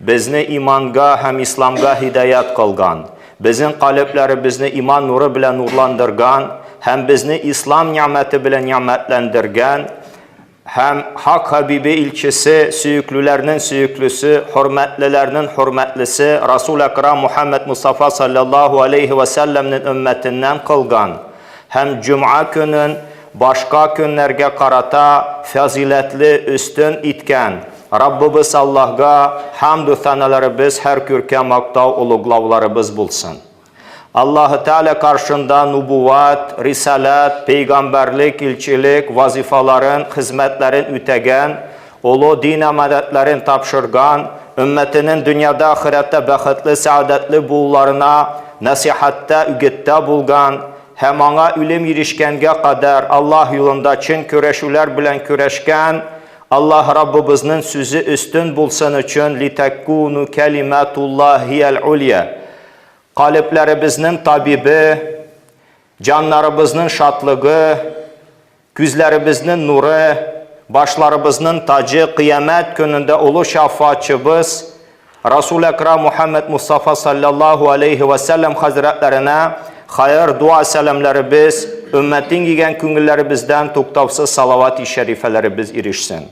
Безне иманга һәм исламга hidaят кылган. Безнең калепләребезне иман нуры белән нурландырган һәм безне ислам ниъмәте белән ниъмәтләндергән һәм хак хабибе илчесе, сөйүклеләрнең сөйүклесе, хөрмәтлеләрнең хөрмәтлесе, Расул Акрам Мухаммад Мустафа саллаллаху алейхи ва салламның өммәтеннән кылган һәм җум'a көнен башка көннәргә карата фазилатлы өстен иткән Раббыбыз Аллаһка хәмд ва саналарыбыз һәр күркә мактау улуглауларыбыз булсын. Аллаһы Тәала каршында нубуат, рисалат, пейгамбарлык, илчилек вазифаларын, хезмәтләрен үтәгән, олы дин аманәтләрен тапшырган, өммәтенең дөньяда ахиратта бәхетле, сәгадәтле булуларына насихатта, үгеттә булган һәм аңа үлем ирешкәнгә кадәр Аллаһ юлында чын көрәшүләр белән көрәшкән Аллаһ Раббыбызның сүзе өстен булсын өчен литакуну калиматуллахи улия. Калепләребезнең табибы, җаннарыбызның шатлыгы, күзләребезнең нуры, башларыбызның таҗы кыямәт көнендә улы шафаатчыбыз Расул Акрам Мухаммад Мустафа саллаллаху алейхи ва саллям хәзрәтләренә хайыр дуа сәламләребез, өммәтин дигән күңелләребездән туктаусыз салават-и шәрифәләребез ирешсен.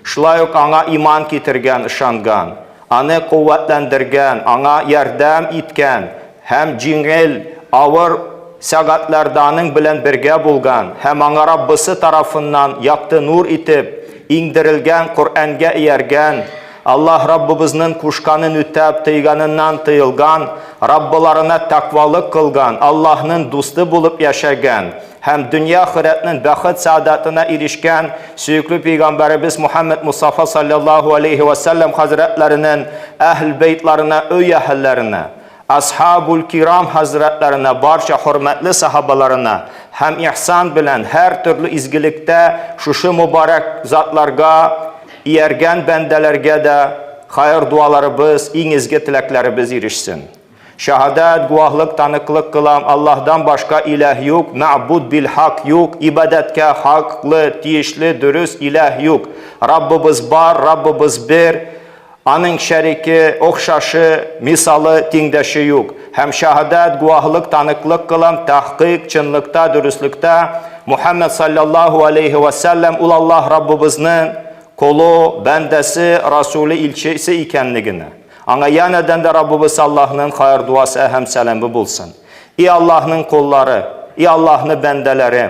Шулай ук аңа иман китергән, ышанган, аны куәтләндергән, аңа ярдәм иткән һәм җиңел, авыр сәгатьләрдә белән бергә булган һәм аңа Раббысы тарафыннан якты нур итеп иңдерелгән Коръәнгә ияргән, Аллаһ Раббыбызның кушканын үтәп, тыйганыннан тыйылган, Раббыларына тәкъвалык кылган, Аллаһның дусты булып яшәгән һәм дөнья ахиратның бәхет саадатына ирешкән сөйүкле пәйгамбәребез Мухаммад Мустафа саллаллаху алейхи ва саллям хәзрәтләренең әһл бейтларына, өй әһелләренә, асхабул кирам хәзрәтләренә, барча хөрмәтле сахабаларына һәм ихсан белән һәр төрле изгелектә шушы мубарак затларга ияргән бәндәләргә дә хайыр дуаларыбыз, иң изге теләкләребез ирешсен. Шahadət, guahlıq, tanıqlıq qılam, Allah'dan başqa ilah yox, mə'bud bil haq yox, ibadətkə haqlı, tiyişli, dürüst ilah yox. Rabbimiz var, Rabbimiz bir, anın şəriki, oxşaşı, misalı, tengdaşı yox. Həm şahadət, guahlıq, tanıqlıq qılam, təhqiq, çınlıqda, dürüstlükdə Muhammed sallallahu aleyhi və səlləm ul Allah Rabbimizin kolu, bəndəsi, Rasulü, ilçisi ikənligini. Аңа янәдән дә Раббыбыз Аллаһның хайыр дуасы һәм сәламы булсын. И Аллаһның коллары, и Аллаһның бәндәләре,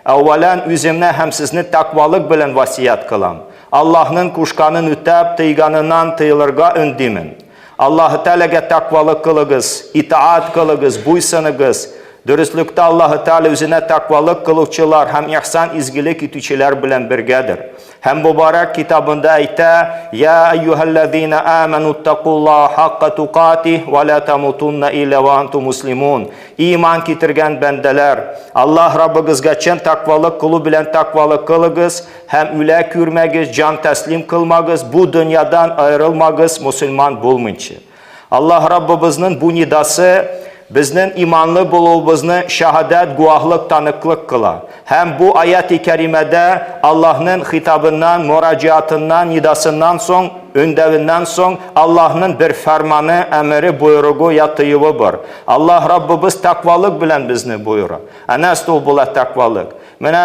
әввәлән үземне һәм сезне тәкъвалык белән васият кылам. Аллаһның кушканын үтәп, тыйганыннан тыйлырга өндимен. Аллаһ Тәаләгә тәкъвалык кылыгыз, итаат кылыгыз, буйсыныгыз. Дөрестлектә Аллаһ Тәалә үзенә тәкъвалык кылучылар һәм ихсан изгелек итүчеләр белән бергәдер. Һәм Мубарак китабында әйтә: "Я айюхаллазина аману тақуллаха хаққа туқатих ва ла тамутунна илля ва антум муслимун." Иман китергән бәндәләр, Аллаһ Раббыгызга чын тәкъвалык кылу белән тәкъвалык кылыгыз һәм үлә күрмәгез, җан тәслим кылмагыз, бу дөньядан аерылмагыз мусульман булмыйча. Аллаһ Раббыбызның бу нидасы безнең иманлы булуыбызны шahadət, guahlıq, tanıqlıq кыла. Һәм бу аяти кәримәдә Аллаһның хитабыннан, мураҗиатыннан, нидасыннан соң, өндәвеннән соң Аллаһның бер фәрманы, әмере, буйругы ятыйыбы бар. Аллаһ Раббыбыз тәкъвалык белән безне буйыра. Әнә стул була тәкъвалык. Менә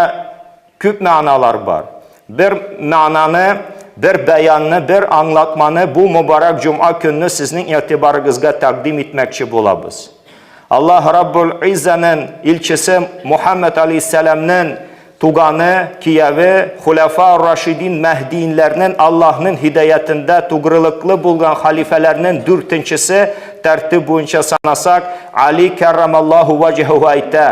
күп мәгъналар бар. Бер мәгънаны, бер бәянны, бер аңлатманы бу мубарак җум'a көнне сезнең игътибарыгызга тәкъдим итмәкче булабыз. Allah Rabbul İzzənin ilçisi Muhammed Aleyhisselam'ın tuğanı, kiyevi, Hulefâ Raşidin Mehdiyinlərinin Allah'ın hidayətində tuğrılıqlı bulgan halifelərinin dürtünçisi tərtib boyunca sanasak Ali Kerramallahu vecehuhu aytə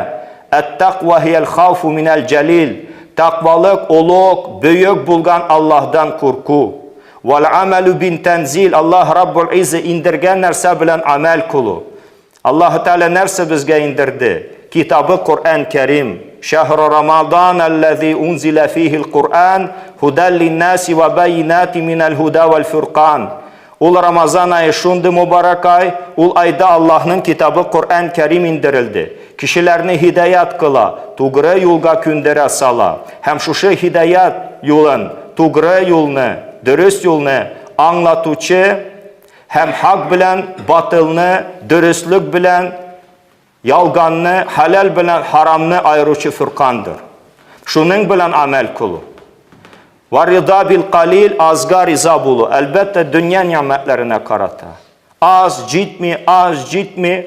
Ət-taqva hiyəl xavfu minəl cəlil Taqvalıq, oluq, böyük bulgan Allah'dan korku Vəl-amelu bin tenzil Allah Rabbul İzzə indirgən nərsə bilən amel kulu Allah Teala nerse bizge indirdi? Kitabı Kur'an-ı Kerim. Şehru Ramazan ellezî unzile fîhil Kur'an huden linnâsi ve beyinâti minel huda vel furqan. Ul Ramazan ayı şundu mübarek ay, ul ayda Allah'ın kitabı Kur'an-ı Kerim indirildi. Kişilerini hidayet kıla, tuğrı yolga kündere sala. Hem şuşu hidayet yolun, tuğrı yolunu, dürüst yolunu anlatıcı hem hak bilen batılını, dürüstlük bilen yalganını, halal bilen haramını ayırıcı fırkandır. Şunun bilen amel kulu. Var rida bil qalil, azga riza bulu. Elbette dünya nimetlerine karata. Az cidmi,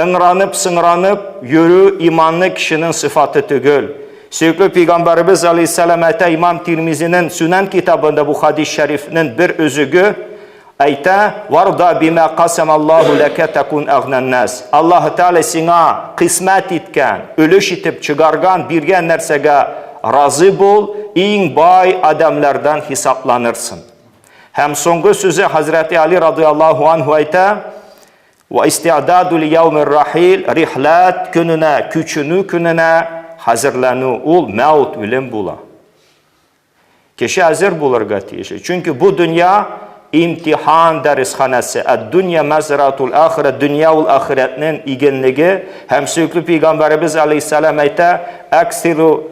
ınranıp sınranıp yürü imanlı kişinin sıfatı tügül. Sevgili Peygamberimiz Aleyhisselam İmam Tirmizi'nin Sünen kitabında bu hadis-i şerifinin bir özügü ayta varda bima qasamallahu leke tekun agnan nas. Allah Teala sana kısmet etken, ölüş etip çıkargan birgen nersege razı bol, en bay adamlardan hesaplanırsın. Hem songu sözü Hazreti Ali radıyallahu anhu ayta ve isti'dadu li yevmir rahil rihlat gününe, küçünü gününe hazırlanı ol, mevut ölüm bula. Kişi hazır bulur gatiyişi. Çünkü bu dünya imtihan dershanesi. Dünya mezratul ahiret, dünya ul ahiretinin igenligi. Hem sürekli Peygamberimiz Aleyhisselam ayta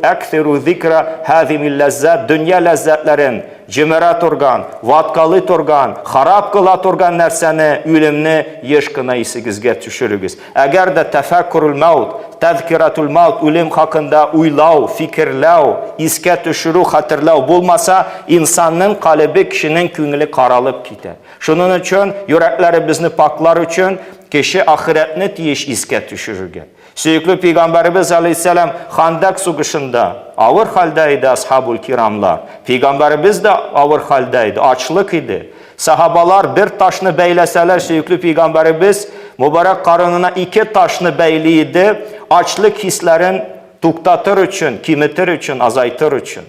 aksiru zikra hazimil lezzet. Dünya lezzetlerin cimirat organ, vatkalı organ, harap kılat organ nerseni, ölümünü yeşkına isigizge düşürügüz. Eğer de tefekkurul mevt, tezkiratul mevt, ölüm hakkında uylav, fikirlav, iske düşürü, hatırlav bulmasa, insanın kalbi kişinin küngülü karalıp gider. Şunun için, yüreklerimizni paklar için, kişi ahiretini tiyiş iske düşürügü. Sürekli Peygamberimiz Aleyhisselam Handak suguşunda ağır haldeydi ashab-ül kiramlar. Peygamberimiz de ağır haldeydi, açlık idi. Sahabalar bir taşını beyleseler sürekli Peygamberimiz mübarek karnına 2 taşını beyliydi. Açlık hislerin tuktatır için, kimitir için, azaytır için.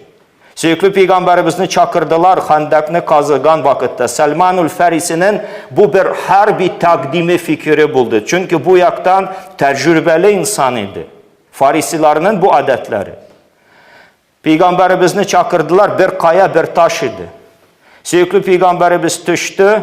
Sürekli Peygamberimizni çakırdılar Handak'ını kazıgan vakitte. Selmanul Farisi'nin bu bir harbi takdimi fikri buldu. Çünkü bu yaktan tecrübeli insan idi. Farisilerinin bu adetleri. Peygamberimizni çakırdılar, bir kaya bir taş idi. Sürekli Peygamberimiz düştü,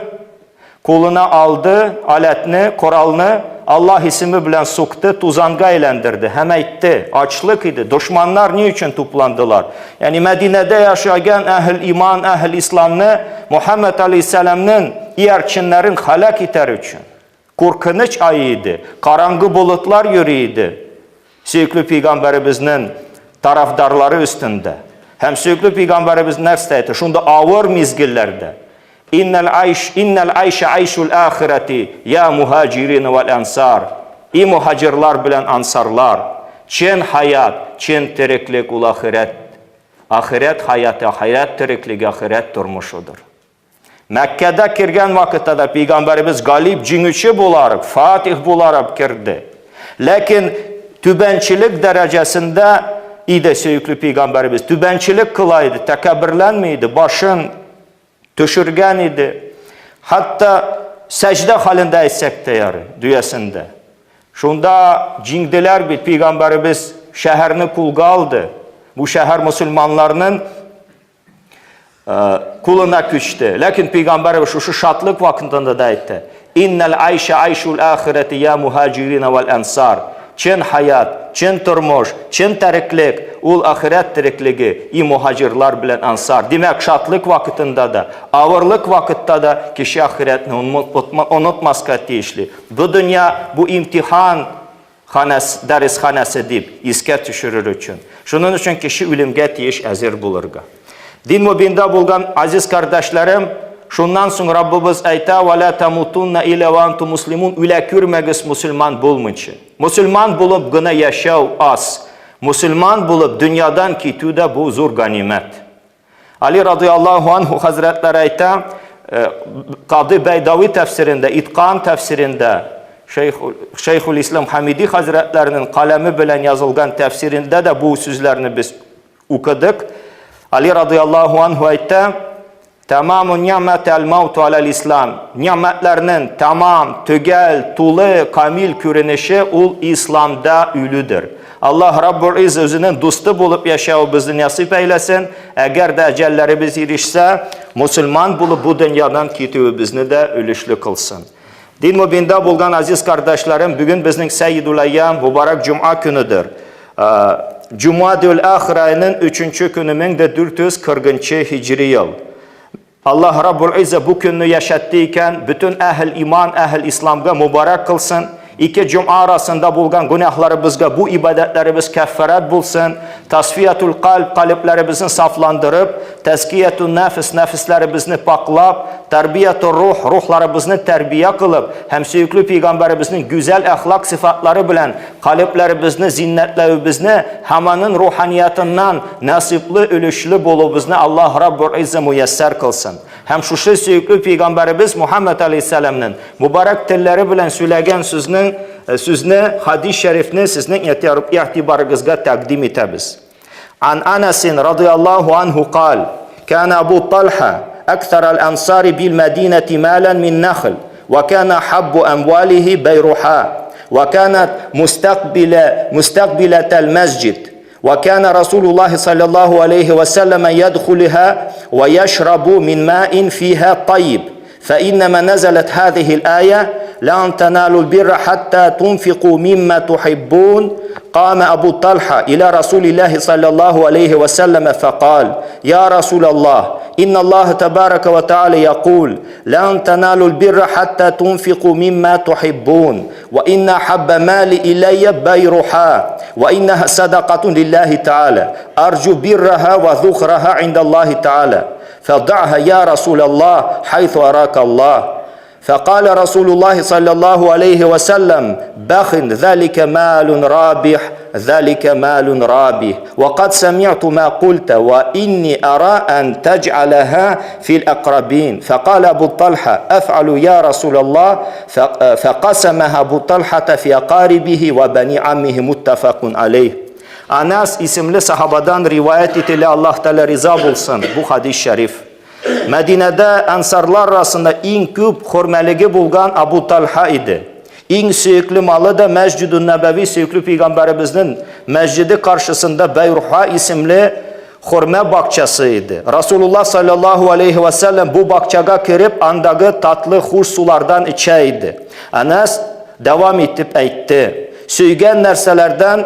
koluna aldı, aletini, koralını, Allah ismi bilen soktu, tuzanga eğlendirdi. Hem etti, açlık idi. Düşmanlar niçin toplandılar? Yani Medine'de yaşayan ehl iman, ehl İslam'ını Muhammed Aleyhisselam'ın yerçinlerin halak iter için. Korkunç ayıydı. Karanlık bulutlar yürüydü. Sürekli Peygamberimizin tarafdarları üstünde. Hem sürekli Peygamberimiz nerede? Şunda ağır mizgillerde. İnnel ayşe ayşul ahireti ya muhacirin vel ansar. İ muhacirlar bilen ansarlar. Çen hayat, çen teriklik ul ahiret. Ahiret hayatı, hayat teriklik ahiret durmuşudur. Mekke'de kirgen vakitte de Peygamberimiz galip cingüçü bularıp, fatih bularıp kirdi. Lakin tübençilik derecesinde idi sürekli Peygamberimiz. Tübençilik kılaydı, tekebirlenmeydi, başın düşürgen idi. Hatta secde halinde etsek de yarı düyesinde. Şunda cingdiler bir Peygamberimiz şehrini kulga aldı. Bu şehir Müslümanlarının kuluna küçtü. Lakin Peygamberimiz şu şatlık vaktinde de etti. İnnel ayşe ayşul ahireti ya muhacirin vel ansar. Çin hayat, çin turmuş, çin teriklik, ul ahiret terikliği, i muhacirlar bilen ansar. Demek şatlık vakitinde de, ağırlık vakitte de kişi ahiretini unutmaz katiyişli. Bu dünya, bu imtihan dershanesi deyip iske düşürür için. Şunun için kişi ölümge tiyiş ezir bulurga. Din mübinde bulgan aziz kardeşlerim, şundan sonra Rabbimiz ayta ve la tamutunna illa ve antum muslimun üle kürmegiz Müslüman bulmuşu. Müslüman bulup gına yaşav az. Müslüman bulup dünyadan kitü de bu zor ganimet. Ali radıyallahu anhu hazretleri ayta Kadı Beydavi tefsirinde, İtkan tefsirinde Şeyhülislam Hamidi hazretlerinin kalemi bilen yazılgan tefsirinde de bu sözlerini biz okuduk. Ali radıyallahu anhu ayta tamamun ni'metel mevtu alel İslam. Nimetlerinin tamam, tügel, tulu, kamil görünüşü ul İslam'da ölüdür. Allah Rabbul İzz özünün dostu bulup yaşağı bizi nasip eylesin. Eğer de ecellerimiz erişse, Müslüman bulup bu dünyadan kitüğü bizni de ölüşlü kılsın. Din mübinde bulgan aziz kardeşlerim, bugün bizim Seyyidul Eyyam mübarek Cuma günüdür. Cumadül Ahira'nın 3. günümün de 440. Hicri yıl. Allah Rabbul İzze bu günü yaşattıyken bütün əhl iman, əhl İslam'a mübarək qılsın. İki cuma arasında bulgan günahlarımızga bu ibadetlerimiz keffaret bulsun. Tasfiyatul kalp, kalplerimizin saflandırıp, tezkiyetun nefis, nefislerimizni paklap, terbiyetul ruh, ruhlarımızını terbiye kılıp, hem süyüklü peygamberimizin güzel ahlak sıfatları bilen kalplerimizni, zinnetlerimizni, hamanın ruhaniyetinden nasipli, ölüşlü bolubuzunu Allah Rabbul İzze müyesser kılsın. Hem şu süyüklü peygamberimiz Muhammed Aleyhisselam'ın mübarek tilleri bilen söylegen sözünü, hadis-i şerifini sizin itibarınızga təqdim etəbiz. An Anasin radıyallahu anhu qal, Kana Abu Talha أكثر الأنصار بالمدينة مالا من نخل وكان حب أمواله بيرحاء وكانت مستقبلة المسجد وكان رسول الله صلى الله عليه وسلم يدخلها ويشرب من ماء فيها طيب فإنما نزلت هذه الآية لن تنالوا البر حتى تنفقوا مما تحبون قام أبو طلحة إلى رسول الله صلى الله عليه وسلم فقال يا رسول الله إن الله تبارك وتعالى يقول لن تنالوا البر حتى تنفقوا مما تحبون وإن أحب مال إلي بيرحاء وإنها صدقة لله تعالى أرجو برها وذخرها عند الله تعالى فضعها يا رسول الله حيث أراك الله فقال رسول الله صلى الله عليه وسلم بخ ذلك مال رابح ذلك مال رابح وقد سمعت ما قلت وإني أرى أن تجعلها في الأقربين فقال أبو طلحة أفعل يا رسول الله فقسمها أبو طلحة في أقاربه وبني عمه متفق عليه. Anas isimli sahabadan rivayet edilir, Allah Teala rıza bulsun bu hadis-i şerif. Medine'de ensarlar arasında en küp hürmeligi bulgan Abu Talha idi. En süyüklü malı da Mescid-i Nebevi süyüklü peygamberimizin mescidi karşısında Beyruha isimli hürme bakçasıydı. Resulullah sallallahu aleyhi ve sellem bu bakçaga kirip andağı tatlı hoş sulardan içeydi. Anas devam edip aytdı. Söygen nerselerden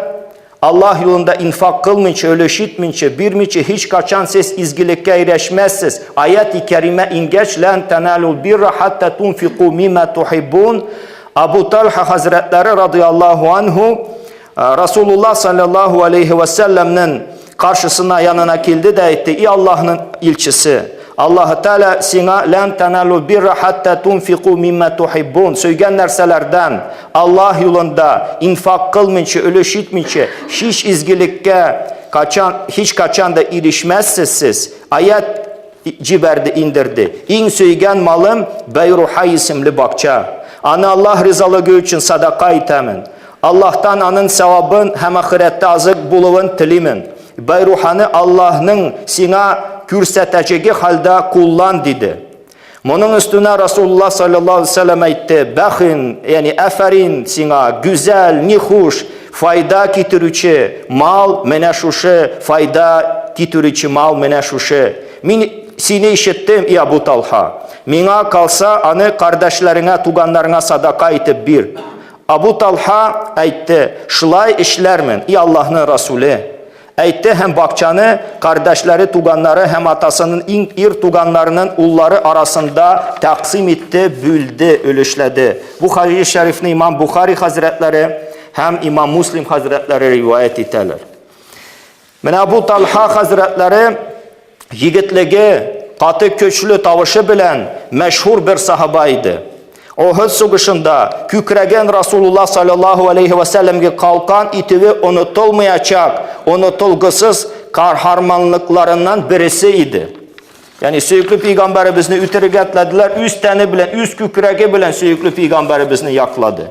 Allah yolunda infak kılmınca, ölüşitmince, birmince hiç kaçan siz izgilikке erişmezsiz. Ayet-i kerime ingeç, لَنْ تَنَالُوا الْبِرَّ حَتَّى تُنْفِقُوا مِمَّا تُحِبُّونَ. Abu Talha Hazretleri radıyallahu anhu, Resulullah sallallahu aleyhi ve sellem'nin karşısına yanına geldi de etti. Ey Allah'ın ilçisi, Allah-u Teala sana لَنْ تَنَالُوا الْبِرَّ حَتَّى تُنْفِقُوا مِمَّا تُحِبُّونَ. Söygen nerselerden Allah yolunda infak kılmınca, ölüşitmince, hiç izgilikke hiç kaçan da erişmezsiniz siz. Ayet ciberdi indirdi. En söygen malım Beyruha isimli bakça. Ana Allah rızalığı için sadaka itemin. Allah'tan anın sevabın hem ahirette azık buluğun tilimin. Beyruhanı Allah'ın sana kürsətəcəgi halda kullan dedi. Bunun üstüne Resulullah sallallahu aleyhi ve sellem aytdı. Baxın, yani əfərin sana güzel, nihuş, fayda getirücü mal meneşuşu, fayda getirücü mal meneşuşu. Min seni işittim ey Abu Talha. Mina kalsa anı kardeşlerine, tuganlarına sadaka etip bir. Abu Talha aytdı. Şılay işlermin ey Allah'ın Resulü. Aytdı hem bakçanı, kardeşleri, tuganları hem atasının ir tuganlarının ulları arasında taksim etti, büldü, ölüşledi. Bu hadis-i şerifini İmam Bukhari Hazretleri hem İmam Müslim Hazretleri rivayet ederler. Men Abu Talha Hazretleri yigitligi, katı köçlü tavışı bilen meşhur bir sahabaydı. Uhud suguşunda kükregen Resulullah sallallahu aleyhi ve sellem'e kalkan itivi unutulmayacak, unutulgusuz kahramanlıklarından birisiydi. Yani süyüklü peygamberimizni ütürgetlediler, üst teni bilen, üst kükregi bilen süyüklü peygamberimizni yakladı.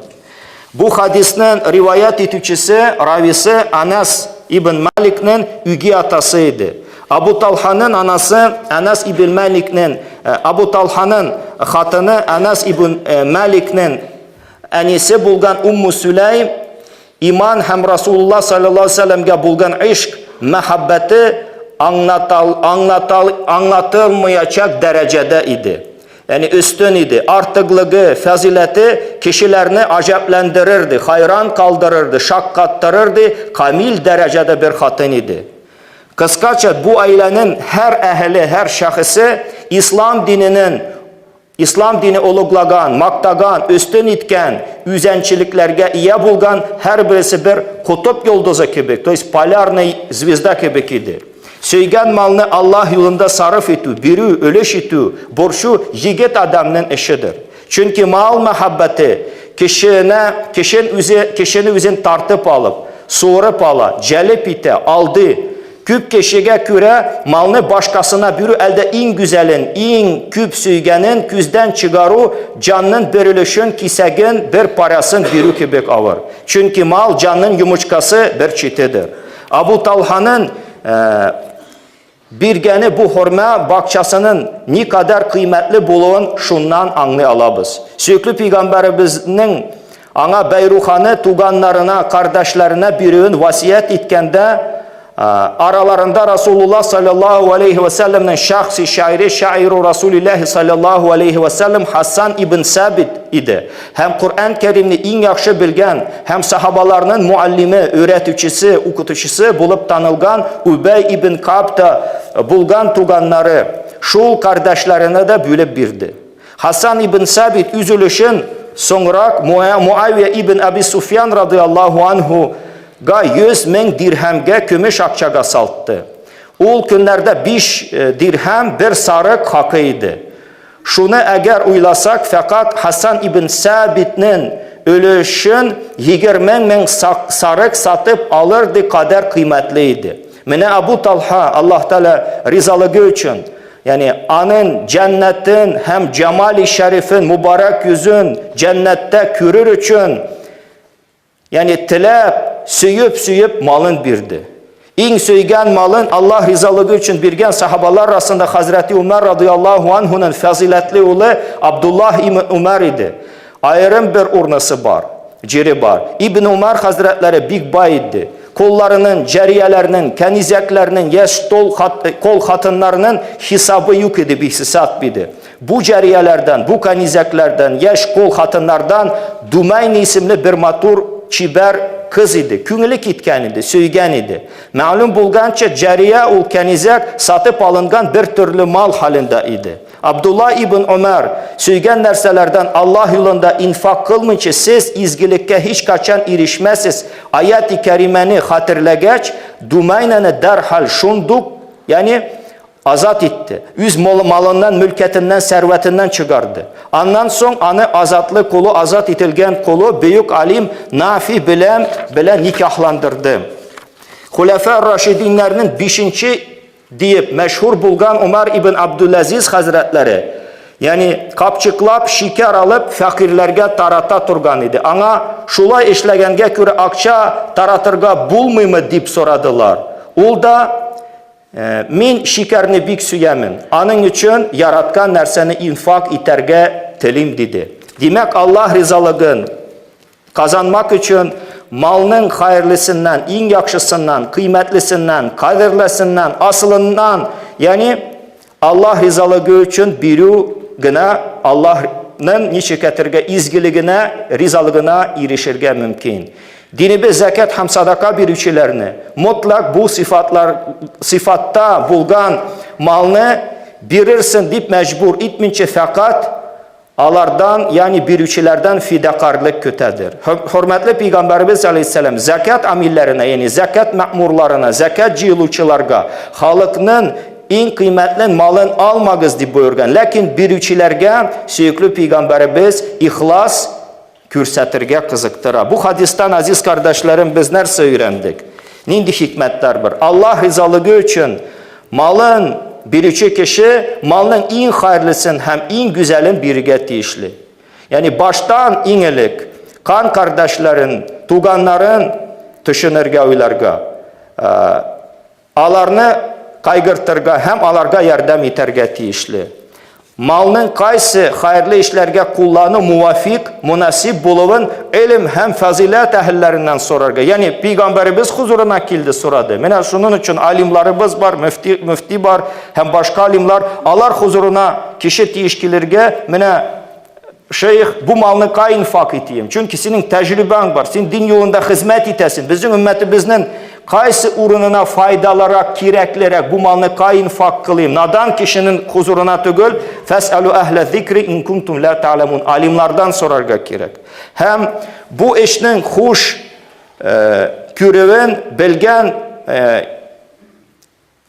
Bu hadisinin rivayet etücüsü, ravisi Anas ibn Malik'nin ügi atasıydı. Abu Talha'nın anası Anas ibn Malik'nin, Abu Talha'nın hatını Anas ibn Malik'nin anisi bulgan Ummu Süleym, iman hem Resulullah sallallahu aleyhi ve sellem'e bulgan işk, mehabbeti anlatılmayacak derecede idi. Yani üstün idi. Artıklığı, fazileti kişilerini aceplendirirdi, hayran kaldırırdı, şakkattırırdı, kamil derecede bir hatın idi. Kıskaca bu ailenin her ehli, her şahısı İslam dini uluglagan, maqtagan, üstün itken, üzənçiliklərə iya bulgan hər birisi bir kutup yolduzu kibik, to есть polarный звезда kibik idi. Söygen malını Allah yolunda sarf etü, biri, ölüş etü, borçu yiğit adamın işidir. Çünkü mal muhabbeti kişini üzün tartıp alıp, soğurup ala, celip ite, aldı. Küp kişiye göre malını başkasına biri elde en güzelin, en küp süygenin küzden çıgaru, canının bölüşün, kisegin bir parasın biri kibik alır. Çünkü mal canının yumuşkası bir çitidir. Abu Talha'nın birgeni bu hurma bakçasının ne kadar kıymetli bulduğunu şundan anlay alabız. Sürekli Peygamberimizin ana Beyruhan'ı tuganlarına, kardeşlerine birinin vasiyet etkende aralarında Resulullah sallallahu aleyhi ve sellem'in şahsi şairi Resulullah sallallahu aleyhi ve sellem Hasan ibn Sabit idi. Hem Kur'an-ı Kerim'ni en yaxşı bilgen, hem sahabalarının muallimi, öğreticisi, okutucusu bulup tanılgan Ubey ibn Ka'b da bulgan tuganları, şul kardeşlerine de bölüp birdi. Hasan ibn Sabit üzülüşün sonra Muaviye ibn Abi Sufyan radıyallahu anhu 100.000 dirhemge kümüş akçaga salttı. O günlerde 5 dirhem bir sarık hakkıydı. Şunu eğer uylasak fakat Hasan ibn Sabit'nin ölüşün 20.000 sarık satıp alırdı kadar kıymetliydi. Mene Abu Talha Allah Teala rizalığı için yani anın cennetin hem cemali şerifin mübarek yüzün cennette körür için yani tilep süyüp malın birdi. En söygen malın Allah rizalığı için birgen sahabalar arasında Hazreti Ömer radıyallahu anh'ın faziletli oğlu Abdullah ibn Ömer idi. Ayrım bir urnası var, ciri var. İbn Ömer Hazretleri big bay idi. Kollarının, cariyelerinin, kenizeklerinin, yaş kol hatınlarının hesabı yok idi, bir hesap idi. Bu cariyelerden, bu kenizeklerden, yaş kol hatınlardan Dumayn isimli bir matur çiber kız idi. Küngülük itken idi, söygen idi. Malum bulgança cariye ol kenizek satıp alıngan bir türlü mal halinde idi. Abdullah ibn Ömer söygen nerselerden Allah yolunda infak kılmınca siz izgilikke hiç kaçan erişmezsiz. Ayet-i kerimeni hatırlageç Dumayna'nı derhal şunduk yani azat etti. Üz malından, mülketinden, servetinden çıkardı. Ondan sonra anı azatlı kulu, azat etilgen kulu büyük alim Nafi bile nikahlandırdı. Hulefâ Raşidinlerinin 5. deyip meşhur bulgan Ömer ibn Abdülaziz Hazretleri yani kapçıklap şeker alıp fakirlerge tarata turgan idi. Ana şulay işlegenge göre akça taratırga bulmayımı deyip soradılar. Ol da min şekerini bik süyemin. Anın için yaratkan nerseni infak iterge telim dedi. Demek Allah rizalığın kazanmak için malının hayırlısından, en yakşısından, kıymetlisinden, kadirlisinden, asılından yani Allah rizalığı için biri gına Allah'ın nişiketirge izgiliğine, rizalığına erişirge mümkün. Dinimiz zekat hem sadaka birüçilerini mutlak bu sıfatta bulgan malını birirsin deyip mecbur etmince fakat alardan yani birüçilerden fidakarlık kötedir. Hürmetli Peygamberimiz Aleyhisselam zekat amillerine yani zekat memurlarına, zekat cihluçılarga halkının en kıymetli malın almagız deyip buyurgan. Lakin birüçilerge sürekli Peygamberimiz ihlas kürsetirge kızıktıra. Bu hadisten aziz kardeşlerim biz nerse öğrendik? Nindi hikmetler var? Allah rizalığı için malın birçi kişi malın en hayırlısın hem en güzelin birige tiyişli. Yani baştan iyilik, kan kardeşlerin, tuganların düşünürge uylarga, alarını kaygırtırga hem alarga yardım iterge tiyişli. Malının kaysı hayırlı işlerge kullanı muvafik, münasip buluvun ilim hem fazilet ehillerinden sorarga. Yani Peygamberimiz huzuruna kildi soradı. Mene şunun için alimlarımız var, müfti var, hem başka alimler alar huzuruna kişi tiyişkilirge. Mene şeyh bu malını kay infak eteyim. Çünkü senin tecrüben var, senin din yolunda hizmet etesin. Bizim ümmetimizin Qaysı urununa faydalara, kireklere bu malını kay infak kılayım. Nadan kişinin huzuruna tügül. Fes'alu ehle zikri in kuntum la ta'lemun. Alimlardan sorarga gerek. Hem bu işinin hoş kürevin bilgen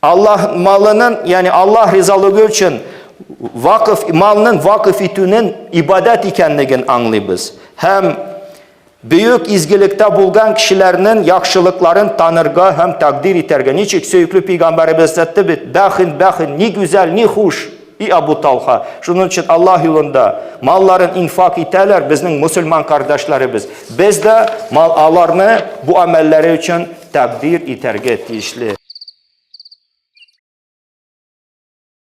Allah malının yani Allah rizalığı için vakıf malının vakıf etüünün ibadet ikenligini anlayırız. Hem büyük izgilikte bulgan kişilerinin yaxşılıkların tanırga hem takdir iterge. Niçik söykülü Peygamberimiz dedi, bakın ne güzel, ne hoş. Abu Talha. Şunun için Allah yolunda malların infak iterler bizim Müslüman kardeşlerimiz. Biz de mallarını bu amelleri için takdir iterge etişli.